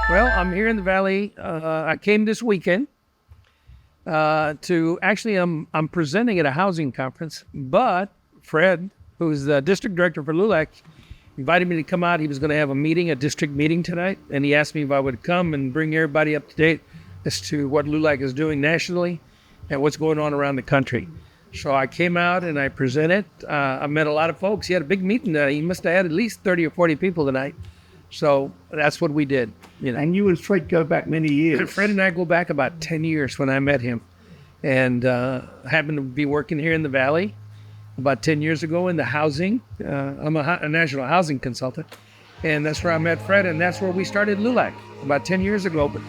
Well, I'm here in the Valley. I came this weekend to actually, I'm presenting at a housing conference, but Fred, who's the district director for LULAC, invited me to come out. He was going to have a district meeting tonight, and he asked me if I would come and bring everybody up to date as to what LULAC is doing nationally and what's going on around the country. So I came out and I presented. I met a lot of folks. He had a big meeting tonight. He must have had at least 30 or 40 people tonight. So that's what we did. You know. And you and Fred go back many years. Fred and I go back about 10 years when I met him. And happened to be working here in the Valley about 10 years ago in the housing. I'm a national housing consultant. And that's where I met Fred, and that's where we started LULAC about 10 years ago. But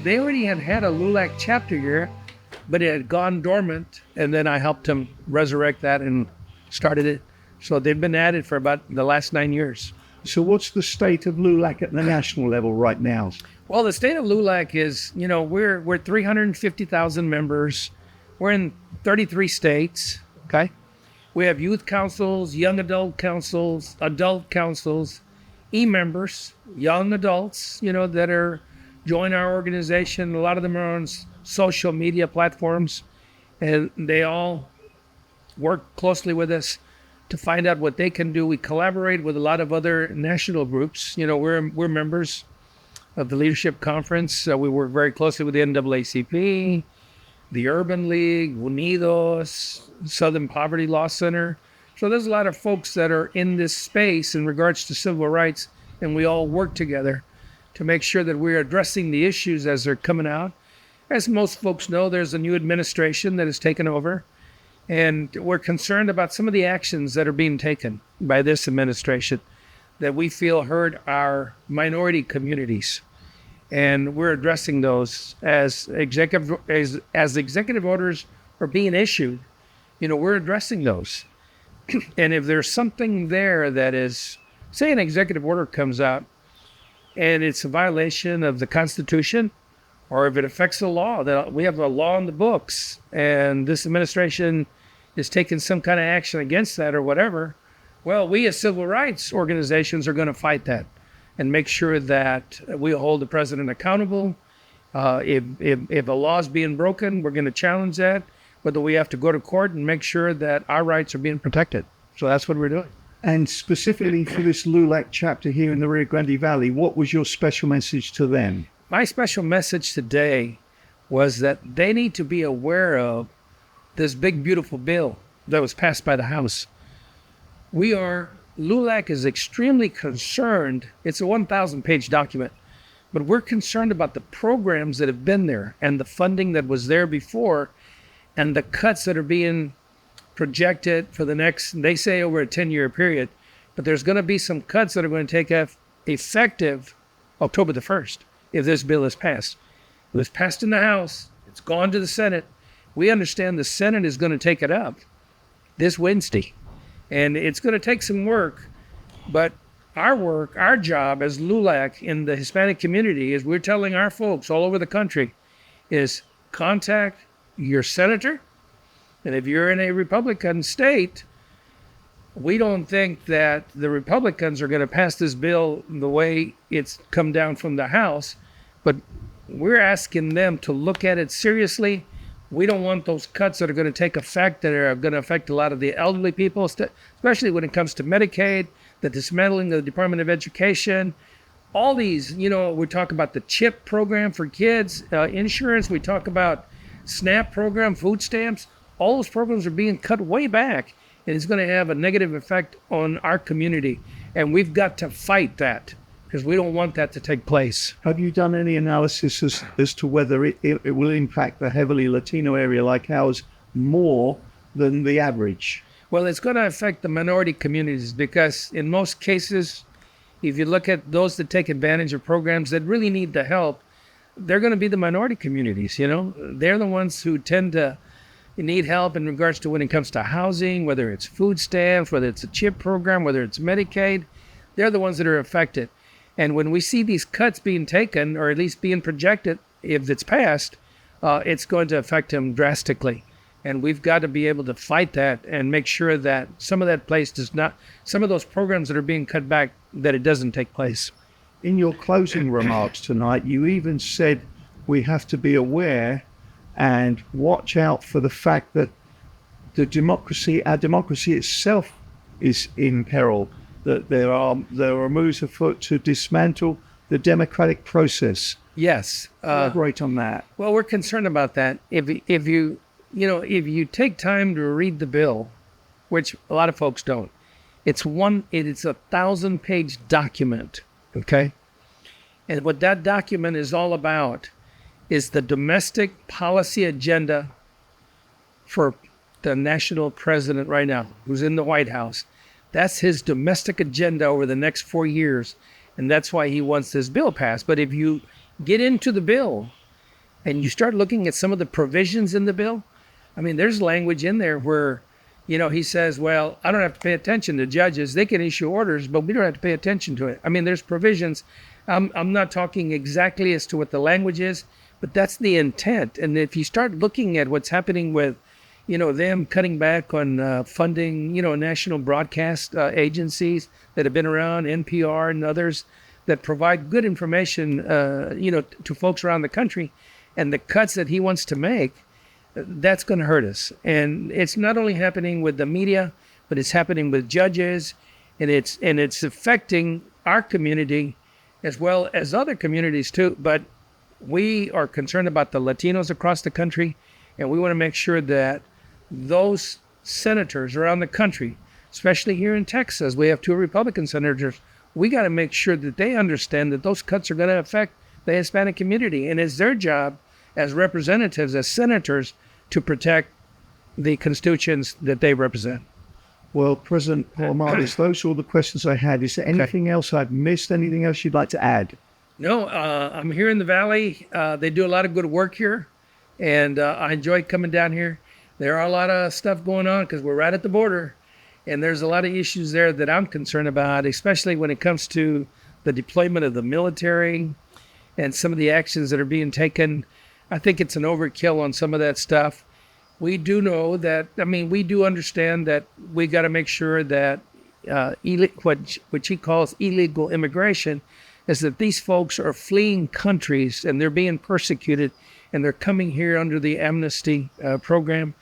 they already had a LULAC chapter here, but it had gone dormant. And then I helped him resurrect that and started it. So they've been at it for about the last 9 years. So what's the state of LULAC at the national level right now? Well, the state of LULAC is, we're 350,000 members. We're in 33 states, okay? We have youth councils, young adult councils, e-members, young adults, that are join our organization. A lot of them are on social media platforms, and they all work closely with us to find out what they can do. We collaborate with a lot of other national groups. We're members of the Leadership Conference. We work very closely with the NAACP, the Urban League, Unidos, Southern Poverty Law Center. So there's a lot of folks that are in this space in regards to civil rights, and we all work together to make sure that we're addressing the issues as they're coming out. As most folks know, there's a new administration that has taken over. And we're concerned about some of the actions that are being taken by this administration that we feel hurt our minority communities. And we're addressing those as executive orders are being issued. We're addressing those. And if there's something there that is, say an executive order comes out and it's a violation of the Constitution, or if it affects the law, that we have a law in the books and this administration is taking some kind of action against that or whatever, well, we as civil rights organizations are going to fight that and make sure that we hold the president accountable. If a law is being broken, we're going to challenge that, whether we have to go to court and make sure that our rights are being protected. So that's what we're doing. And specifically for this LULAC chapter here in the Rio Grande Valley, what was your special message to them? My special message today was that they need to be aware of this big, beautiful bill that was passed by the House. LULAC is extremely concerned. It's a 1,000-page document, but we're concerned about the programs that have been there and the funding that was there before and the cuts that are being projected for the next, they say over a 10-year period, but there's going to be some cuts that are going to take effective October the 1st if this bill is passed. It was passed in the House. It's gone to the Senate. We understand the Senate is going to take it up this Wednesday, and it's going to take some work, but our job as LULAC in the Hispanic community is we're telling our folks all over the country is contact your senator, and if you're in a Republican state, we don't think that the Republicans are going to pass this bill the way it's come down from the House, but we're asking them to look at it seriously. We don't want those cuts that are going to take effect, that are going to affect a lot of the elderly people, especially when it comes to Medicaid, the dismantling of the Department of Education. All these, we talk about the CHIP program for kids, insurance, we talk about SNAP program, food stamps. All those programs are being cut way back, and it's going to have a negative effect on our community. And we've got to fight that, because we don't want that to take place. Have you done any analysis as to whether it will impact the heavily Latino area like ours more than the average? Well, it's going to affect the minority communities because in most cases, if you look at those that take advantage of programs that really need the help, they're going to be the minority communities, They're the ones who tend to need help in regards to when it comes to housing, whether it's food stamps, whether it's a CHIP program, whether it's Medicaid. They're the ones that are affected. And when we see these cuts being taken, or at least being projected, if it's passed, it's going to affect them drastically. And we've got to be able to fight that and make sure that some of that place does not, some of those programs that are being cut back, that it doesn't take place. in your closing remarks tonight, you even said we have to be aware and watch out for the fact that our democracy itself is in peril, that there are moves afoot to dismantle the democratic process. Yes. Elaborate on that. Well, we're concerned about that. If you take time to read the bill, which a lot of folks don't, it's a 1,000-page document. Okay. And what that document is all about is the domestic policy agenda for the national president right now, who's in the White House. That's his domestic agenda over the next 4 years. And that's why he wants this bill passed. But if you get into the bill and you start looking at some of the provisions in the bill, I mean, there's language in there where, he says, well, I don't have to pay attention to judges. They can issue orders, but we don't have to pay attention to it. I mean, there's provisions. I'm not talking exactly as to what the language is, but that's the intent. And if you start looking at what's happening with, them cutting back on funding, national broadcast agencies that have been around, NPR and others that provide good information, to folks around the country, and the cuts that he wants to make, that's going to hurt us. And it's not only happening with the media, but it's happening with judges, and it's affecting our community as well as other communities too. But we are concerned about the Latinos across the country, and we want to make sure that those senators around the country, especially here in Texas, we have 2 Republican senators. We got to make sure that they understand that those cuts are going to affect the Hispanic community. And it's their job as representatives, as senators, to protect the constituents that they represent. Well, President Palomares, those are all the questions I had. Is there anything else I've missed? Anything else you'd like to add? No, I'm here in the Valley. They do a lot of good work here, and I enjoy coming down here. There are a lot of stuff going on because we're right at the border, and there's a lot of issues there that I'm concerned about, especially when it comes to the deployment of the military and some of the actions that are being taken. I think it's an overkill on some of that stuff. We do know that, we do understand that we got to make sure that what he calls illegal immigration is that these folks are fleeing countries and they're being persecuted, and they're coming here under the amnesty program,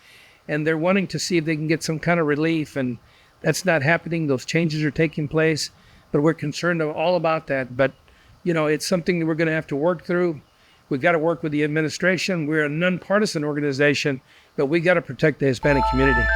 and they're wanting to see if they can get some kind of relief, and that's not happening. Those changes are taking place, but we're concerned all about that. But, it's something that we're going to have to work through. We've got to work with the administration. We're a nonpartisan organization, but we got to protect the Hispanic community.